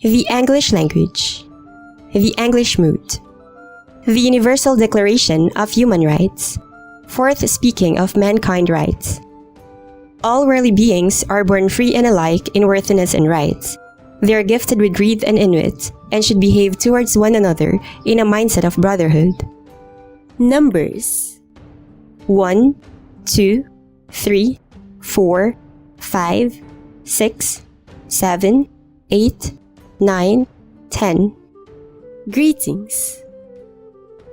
The English language. The English mood. The Universal Declaration of Human Rights. Fourth, speaking of mankind rights. All worldly beings are born free and alike in worthiness and rights. They are gifted with greed and inwit, and should behave towards one another in a mindset of brotherhood. Numbers. 1, 2, 3, 4, 5, 6, 7, 8, 9, 10. Greetings.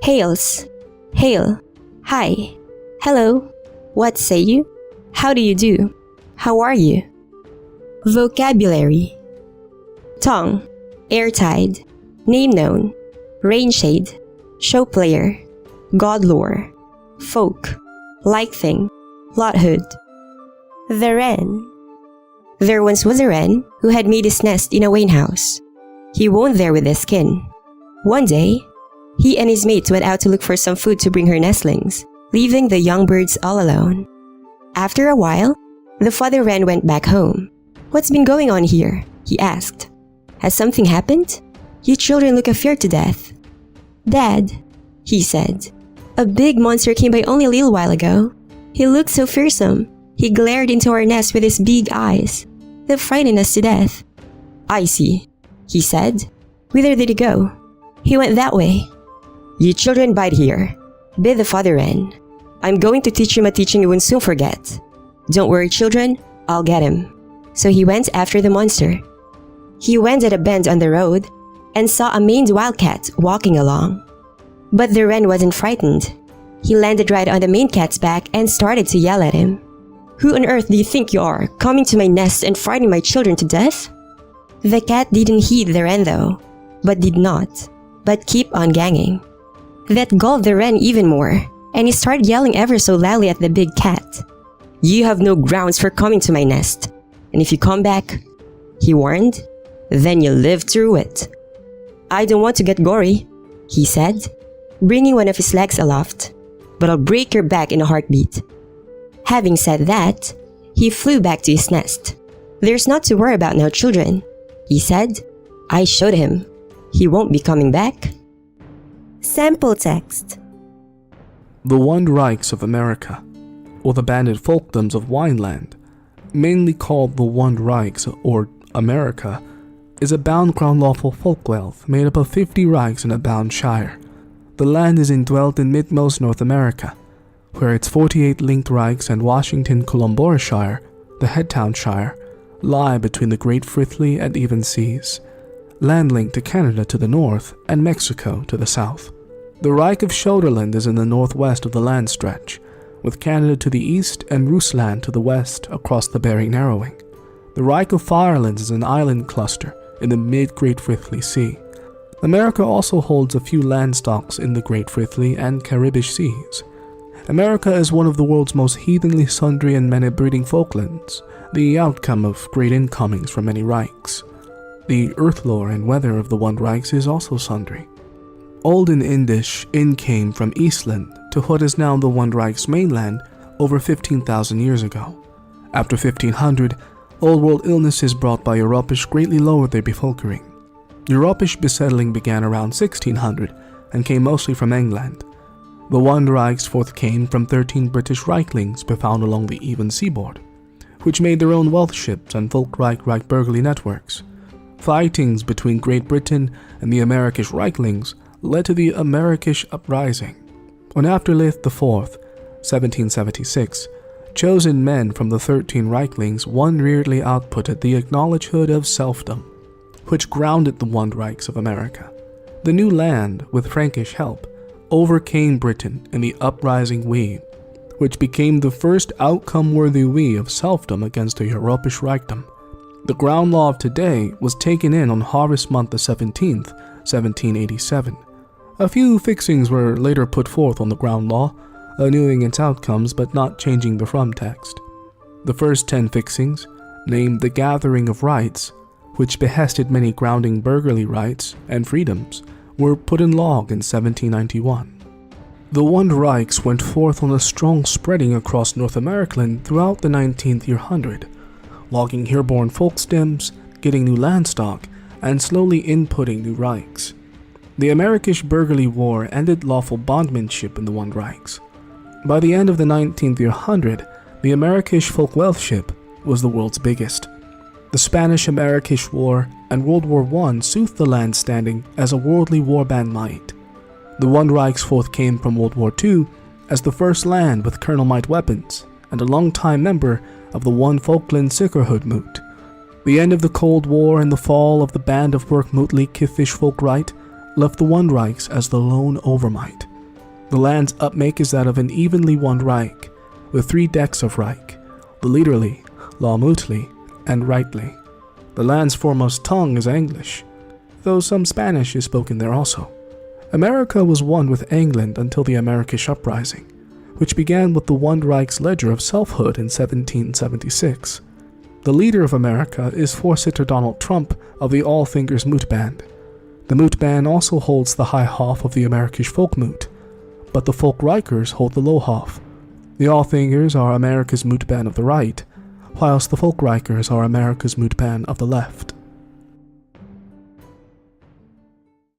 Hails. Hail. Hi. Hello. What say you? How do you do? How are you? Vocabulary. Tongue. Airtide. Name known. Rainshade. Show player. God lore. Folk. Like thing. Lothood. The wren. There once was a wren who had made his nest in a wain house. He woned there with his skin. One day, he and his mate went out to look for some food to bring her nestlings, leaving the young birds all alone. After a while, the father wren went back home. "What's been going on here?" he asked. "Has something happened? You children look afeared to death." "Dad," he said, "a big monster came by only a little while ago. He looked so fearsome. He glared into our nest with his big eyes. That frightened us to death." "I see," he said. "Whither did he go?" "He went that way." "You children bide here," bid the father wren. "I'm going to teach him a teaching you won't soon forget. Don't worry, children, I'll get him." So he went after the monster. He went at a bend on the road and saw a maned wildcat walking along. But the wren wasn't frightened. He landed right on the maned cat's back and started to yell at him. "Who on earth do you think you are, coming to my nest and frightening my children to death?" The cat didn't heed the wren though, but keep on ganging. That galled the wren even more, and he started yelling ever so loudly at the big cat. "You have no grounds for coming to my nest, and if you come back," he warned, "then you'll live through it." "I don't want to get gory," he said, bringing one of his legs aloft, "but I'll break your back in a heartbeat." Having said that, he flew back to his nest. "There's not to worry about now, children," he said. "I showed him. He won't be coming back." Sample text. The One Reichs of America, or the banded folkdoms of Wineland, mainly called the One Reichs or America, is a bound crown lawful folkwealth made up of 50 Reichs in a bound shire. The land is indwelt in midmost North America, where its 48 linked Reichs and Washington-Columbia Shire, the Headtown Shire, lie between the Great Frithly and Even Seas, land linked to Canada to the north and Mexico to the south. The Reich of Shoderland is in the northwest of the land stretch, with Canada to the east and Rusland to the west across the Bering Narrowing. The Reich of Firelands is an island cluster in the mid-Great Frithly Sea. America also holds a few land stocks in the Great Frithly and Caribbean Seas. America is one of the world's most heathenly sundry and many-breeding folklands, the outcome of great incomings from many Reichs. The earth lore and weather of the One Reichs is also sundry. Olden Indish came from Eastland to what is now the One Reich's mainland over 15,000 years ago. After 1500, Old World illnesses brought by Europish greatly lowered their befolkering. Europish besettling began around 1600 and came mostly from England. The One Reichs forth came from 13 British Reichlings found along the Even Seaboard, which made their own wealth ships and Volk-Reich burglary networks. Fightings between Great Britain and the Amerikish Reichlings led to the Amerikish Uprising. On Afterlith IV, 1776, chosen men from the 13 Reichlings one-rearedly outputted the acknowledgedhood of selfdom, which grounded the One Reichs of America. The new land, with Frankish help, overcame Britain in the uprising we, which became the first outcome-worthy we of selfdom against the Europish Reichdom. The ground law of today was taken in on Harvest Month the 17th, 1787. A few fixings were later put forth on the ground law, annewing its outcomes but not changing the from text. The first 10 fixings, named the Gathering of Rights, which behested many grounding burgherly rights and freedoms, were put in log in 1791. The One Reichs went forth on a strong spreading across North America throughout the 19th year hundred, logging here-born folk stems, getting new land stock, and slowly inputting new Reichs. The Amerikisch Bürgerliche War ended lawful bondmanship in the One Reichs. By the end of the 19th Jahrhundert, the Amerikisch Volksweltschap was the world's biggest. The Spanish-Amerikisch War and World War I soothed the land's standing as a worldly warband might. The One Reich's fourth came from World War II as the first land with Colonel Might weapons and a long-time member of the One Falkland Sicherheit. The end of the Cold War and the fall of the Band of Werkmutlich Kiffisch Volkreit left the One Reichs as the lone overmight. The land's upmake is that of an evenly One Reich, with 3 decks of Reich, the Liederlich, Laumutli, and Rightly. The land's foremost tongue is English, though some Spanish is spoken there also. America was one with England until the Amerikisch Uprising, which began with the One Reich's Ledger of Selfhood in 1776. The leader of America is Vorsitter Donald Trump of the Allfingers Mootband. The Mootband also holds the High Hof of the Amerikisch Volkmut, but the Volkreichers hold the Low Hof. The Allfingers are America's Mootband of the right, whilst the Volkreichers are America's Mootband of the left.